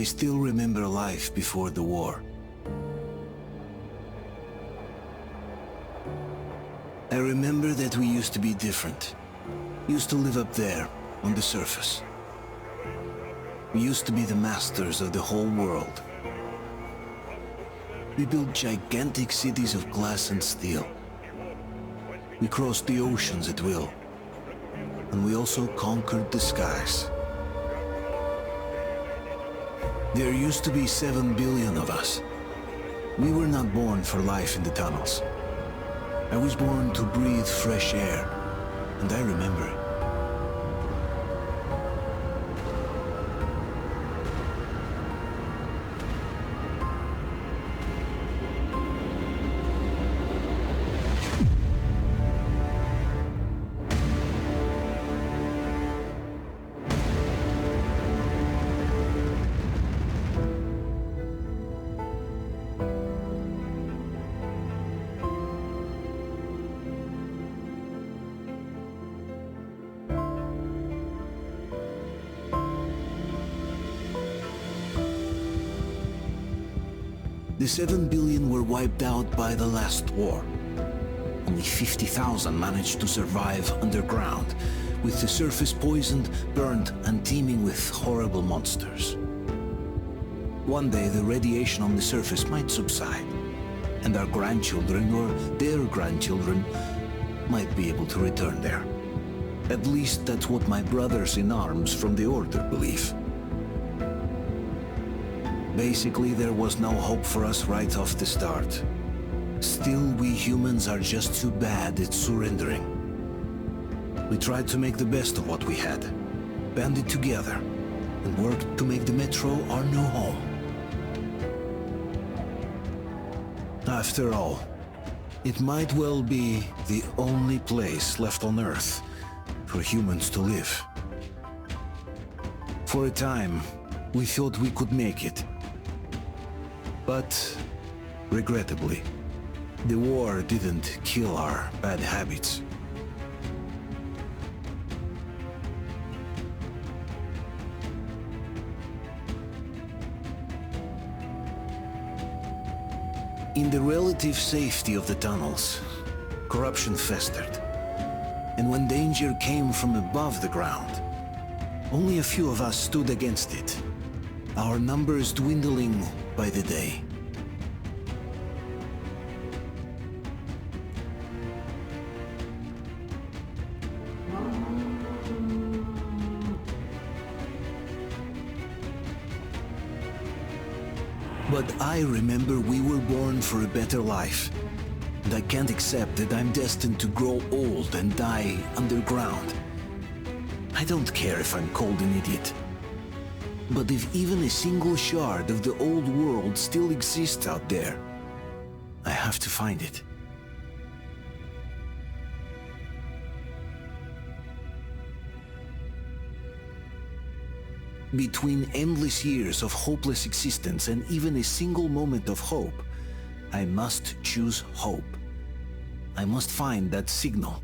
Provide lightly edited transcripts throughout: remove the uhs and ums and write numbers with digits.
still remember life before the war. I remember that we used to be different. Used to live up there, on the surface. We used to be the masters of the whole world. We built gigantic cities of glass and steel. We crossed the oceans at will. And we also conquered the skies. There used to be 7 billion of us. We were not born for life in the tunnels. I was born to breathe fresh air, and I remember it. The 7 billion were wiped out by the last war. Only 50,000 managed to survive underground, with the surface poisoned, burnt, and teeming with horrible monsters. One day the radiation on the surface might subside, and our grandchildren or their grandchildren might be able to return there. At least that's what my brothers in arms from the Order believe. Basically, there was no hope for us right off the start. Still, we humans are just too bad at surrendering. We tried to make the best of what we had, banded together, and worked to make the Metro our new home. After all, it might well be the only place left on Earth for humans to live. For a time, we thought we could make it. But, regrettably, the war didn't kill our bad habits. In the relative safety of the tunnels, corruption festered. And when danger came from above the ground, only a few of us stood against it, our numbers dwindling by the day. But I remember we were born for a better life, and I can't accept that I'm destined to grow old and die underground. I don't care if I'm called an idiot. But if even a single shard of the old world still exists out there, I have to find it. Between endless years of hopeless existence and even a single moment of hope, I must choose hope. I must find that signal.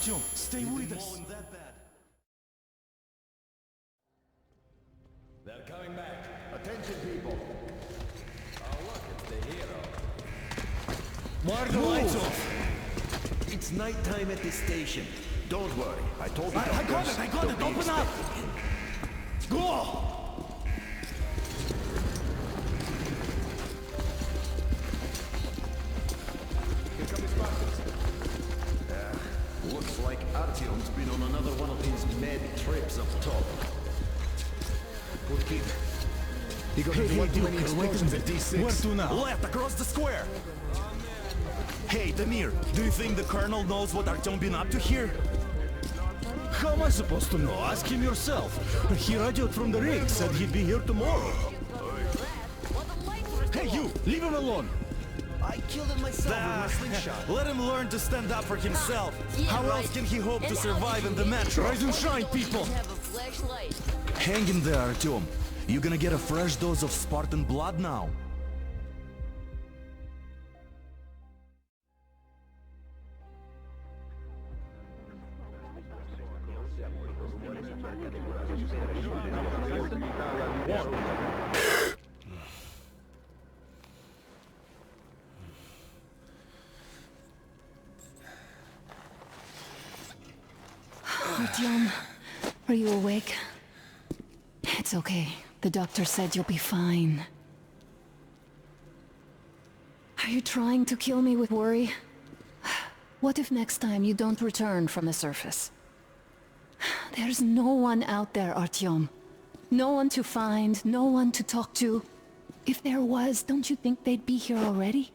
Artyom, stay with us. They're coming back. Attention, people. Oh, look, it's the hero. Why are the lights off? It's nighttime at the station. Don't worry, I told you. I got it, open up! Go! Here come his partners. Looks like Artyom's been on another one of his mad trips up top. Good kid. He got one too many explosions at D6. Where to now? Left, across the square! Hey, Damir, do you think the Colonel knows what Artyom been up to here? How am I supposed to know? Ask him yourself. He radioed from the rig, said he'd be here tomorrow. Hey, you! Leave him alone! I killed him myself with my slingshot. Let him learn to stand up for himself. How else can he hope to survive in the metro? Rise and shine, people! Hang in there, Artyom. You're gonna get a fresh dose of Spartan blood now. Artyom, are you awake? It's okay. The doctor said you'll be fine. Are you trying to kill me with worry? What if next time you don't return from the surface? There's no one out there, Artyom. No one to find, no one to talk to. If there was, don't you think they'd be here already?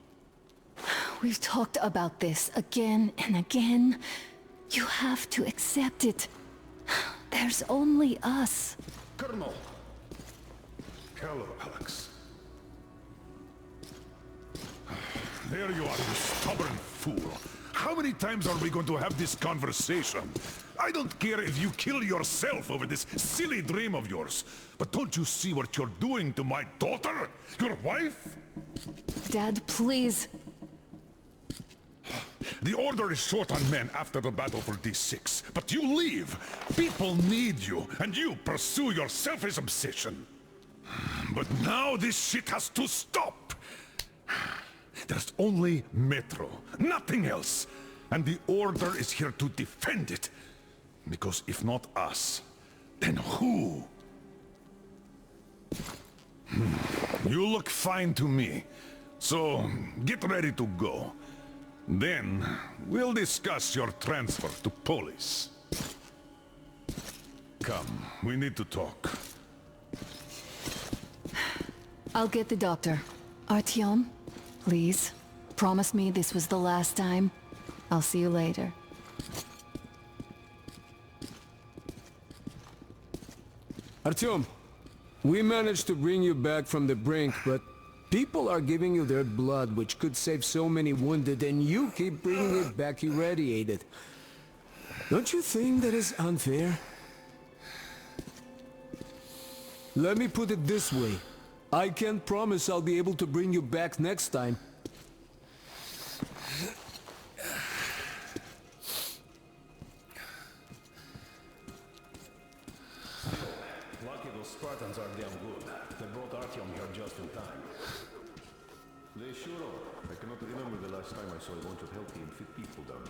We've talked about this again and again. You have to accept it. There's only us. Colonel! Hello, Alex. There you are, you stubborn fool. How many times are we going to have this conversation? I don't care if you kill yourself over this silly dream of yours. But don't you see what you're doing to my daughter? Your wife? Dad, please. The Order is short on men after the battle for D6, but you leave. People need you, and you pursue your selfish obsession. But now this shit has to stop. There's only Metro, nothing else. And the Order is here to defend it. Because if not us, then who? You look fine to me. So, get ready to go. Then, we'll discuss your transfer to Polis. Come, we need to talk. I'll get the doctor. Artyom, please. Promise me this was the last time. I'll see you later. Artyom, we managed to bring you back from the brink, but people are giving you their blood, which could save so many wounded, and you keep bringing it back irradiated. Don't you think that is unfair? Let me put it this way. I can't promise I'll be able to bring you back next time. Lucky those Spartans are damn good. They brought Artyom here just in time. They sure are. I cannot remember the last time I saw a bunch of healthy and fit people down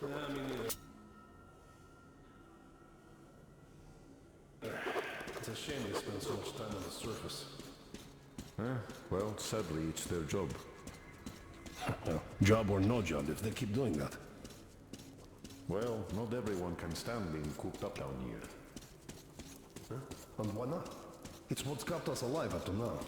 here. Me neither. It's a shame they spend so much time on the surface. Well, sadly, it's their job. Job or no job, if they keep doing that. Well, not everyone can stand being cooped up down here. And why not? It's what's kept us alive up to now.